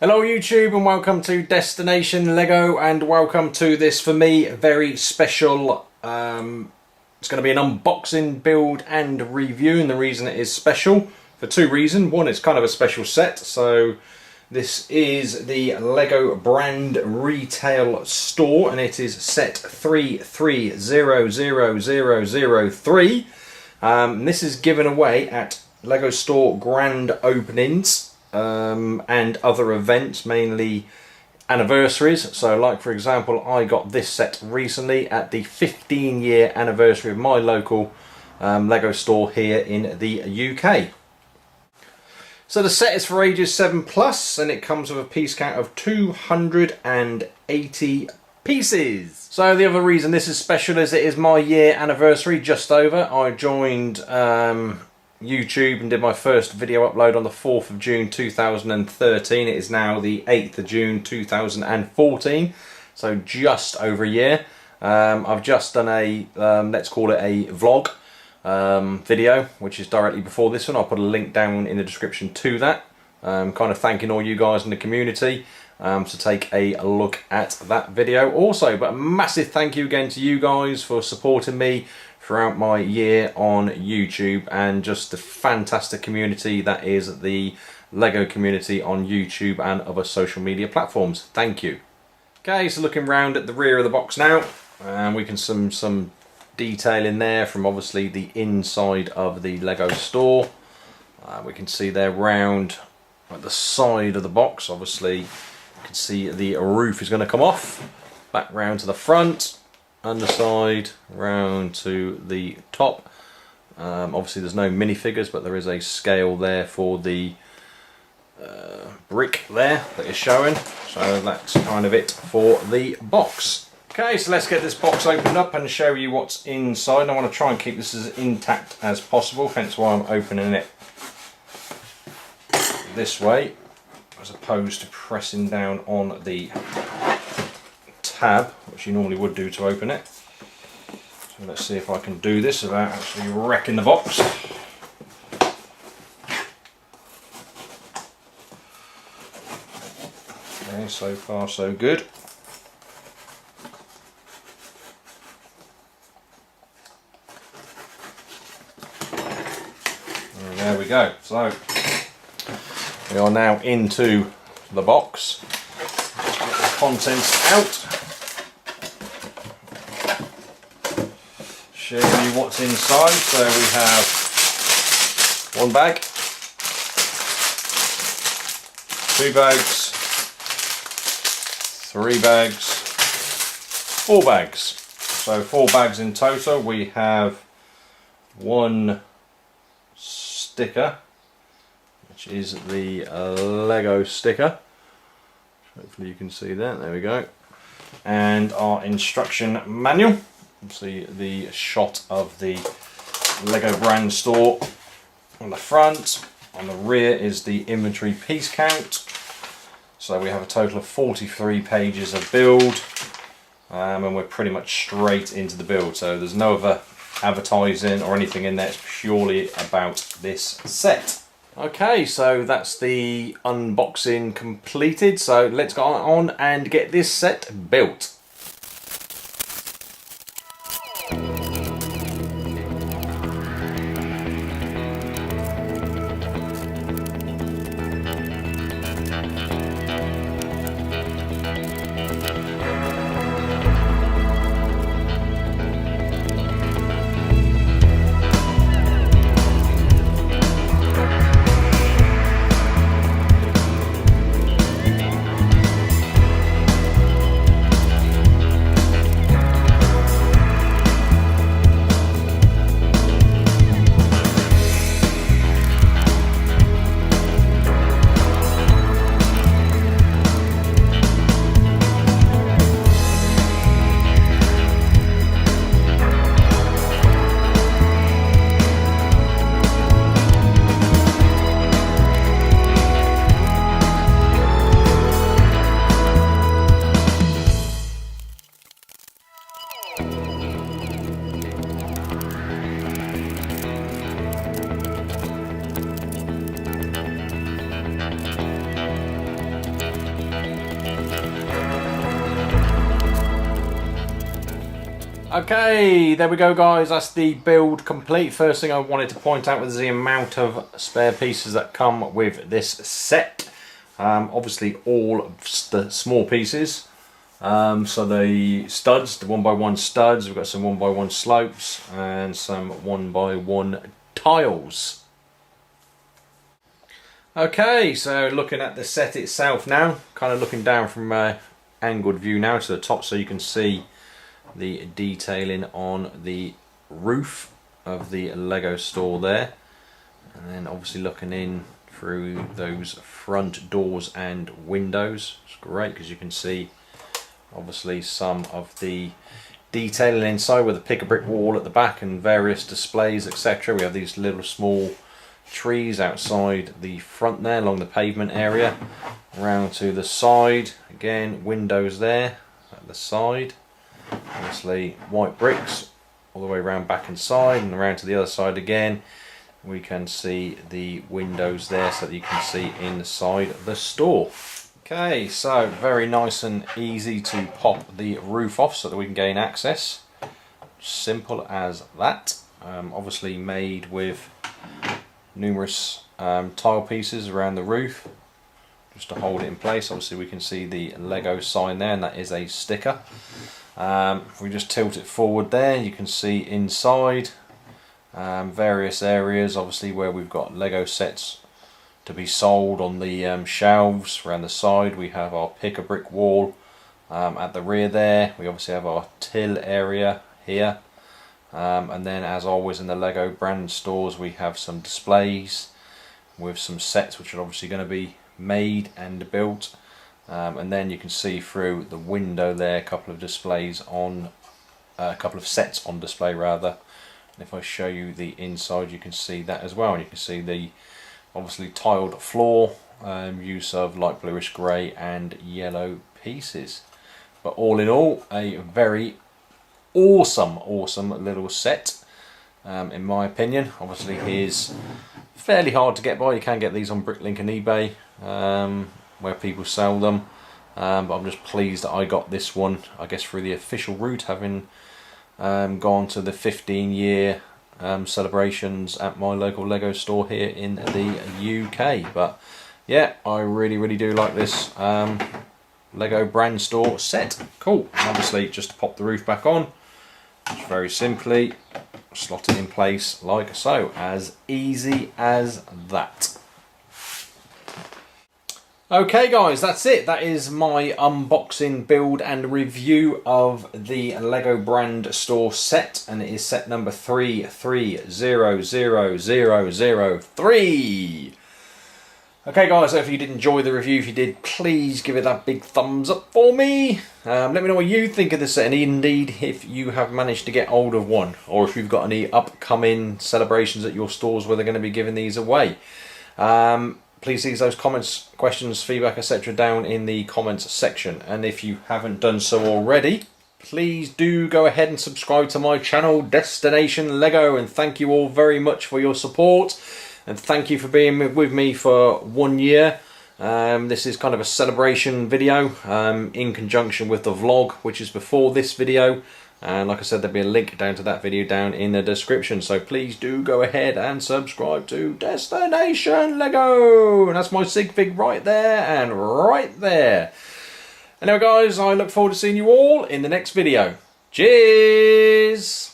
Hello YouTube and welcome to Destination Lego, and welcome to this, for me, very special, it's going to be an unboxing, build and review. And the reason it is special, for two reasons. One, it's kind of a special set. So this is the Lego brand retail store and it is set 33000003. This is given away at Lego store grand openings and other events, mainly anniversaries. So like for example, I got this set recently at the 15-year anniversary of my local Lego store here in the UK. So the set is for ages 7+ and it comes with a piece count of 280 pieces. So the other reason this is special is it is my year anniversary, just over. I joined YouTube and did my first video upload on the 4th of June 2013. It is now the 8th of June 2014, so just over a year. I've just done a, let's call it a vlog video, which is directly before this one. I'll put a link down in the description to that, kind of thanking all you guys in the community to take a look at that video also. But a massive thank you again to you guys for supporting me throughout my year on YouTube, and just the fantastic community that is the Lego community on YouTube and other social media platforms. Thank you. Okay, so looking round at the rear of the box now, and we can some detail in there from obviously the inside of the Lego store. We can see there round at the side of the box, obviously you can see the roof is going to come off. Back round to the front, underside round to the top. Obviously there's no minifigures, but there is a scale there for the brick there that is showing. So that's kind of it for the box. Okay, so let's get this box opened up and show you what's inside. I want to try and keep this as intact as possible, hence why I'm opening it this way as opposed to pressing down on the tab, which you normally would do to open it. So let's see if I can do this without actually wrecking the box. Okay, so far so good. And there we go. So we are now into the box. Just get the contents out. Show you what's inside. So we have one bag, two bags, three bags, four bags. So 4 bags in total. We have one sticker, which is the Lego sticker. Hopefully you can see that. There we go. And our instruction manual. See the shot of the Lego brand store on the front. On the rear is the inventory piece count. So we have a total of 43 pages of build, and we're pretty much straight into the build. So there's no other advertising or anything in there. It's purely about this set. Okay, so that's the unboxing completed. So let's go on and get this set built. Okay, there we go guys, that's the build complete. First thing I wanted to point out was the amount of spare pieces that come with this set. Obviously all of the small pieces. So the studs, the 1x1 studs, we've got some 1x1 slopes and some 1x1 tiles. Okay, so looking at the set itself now, kind of looking down from an angled view now to the top so you can see the detailing on the roof of the Lego store there, and then obviously looking in through those front doors and windows. It's great because you can see obviously some of the detailing inside with a pick a brick wall at the back and various displays, etc. We have these little small trees outside the front there along the pavement area, around to the side again, windows there at the side. Obviously white bricks all the way around back and side, and around to the other side again we can see the windows there so that you can see inside the store. Okay, so very nice and easy to pop the roof off so that we can gain access. Simple as that. Obviously made with numerous tile pieces around the roof just to hold it in place. Obviously we can see the Lego sign there, and that is a sticker. If we just tilt it forward there, you can see inside various areas obviously where we've got Lego sets to be sold on the shelves. Around the side we have our pick a brick wall. At the rear there we obviously have our till area here, and then as always in the Lego brand stores we have some displays with some sets which are obviously going to be made and built. And then you can see through the window there a couple of displays on, a couple of sets on display rather. And if I show you the inside you can see that as well, and you can see the obviously tiled floor, use of light bluish grey and yellow pieces. But all in all, a very awesome little set in my opinion. Obviously here's fairly hard to get by. You can get these on Bricklink and eBay, where people sell them, but I'm just pleased that I got this one, I guess through the official route, having gone to the 15-year celebrations at my local Lego store here in the UK. But yeah, I really do like this Lego brand store set. Cool. And obviously just to pop the roof back on, just very simply slot it in place like so, as easy as that. Okay guys, that's it. That is my unboxing, build and review of the Lego brand store set, and it is set number 33000003. Okay guys, so if you did enjoy the review, if you did, please give it that big thumbs up for me. Let me know what you think of the set, and indeed if you have managed to get hold of one, or if you've got any upcoming celebrations at your stores where they're going to be giving these away. Please leave those comments, questions, feedback, etc. down in the comments section. And if you haven't done so already, please do go ahead and subscribe to my channel, Destination Lego. And thank you all very much for your support. And thank you for being with me for 1 year. This is kind of a celebration video in conjunction with the vlog, which is before this video. And like I said, there'll be a link down to that video down in the description. So please do go ahead and subscribe to Destination Lego. And that's my sig fig right there and right there. Anyway guys, I look forward to seeing you all in the next video. Cheers!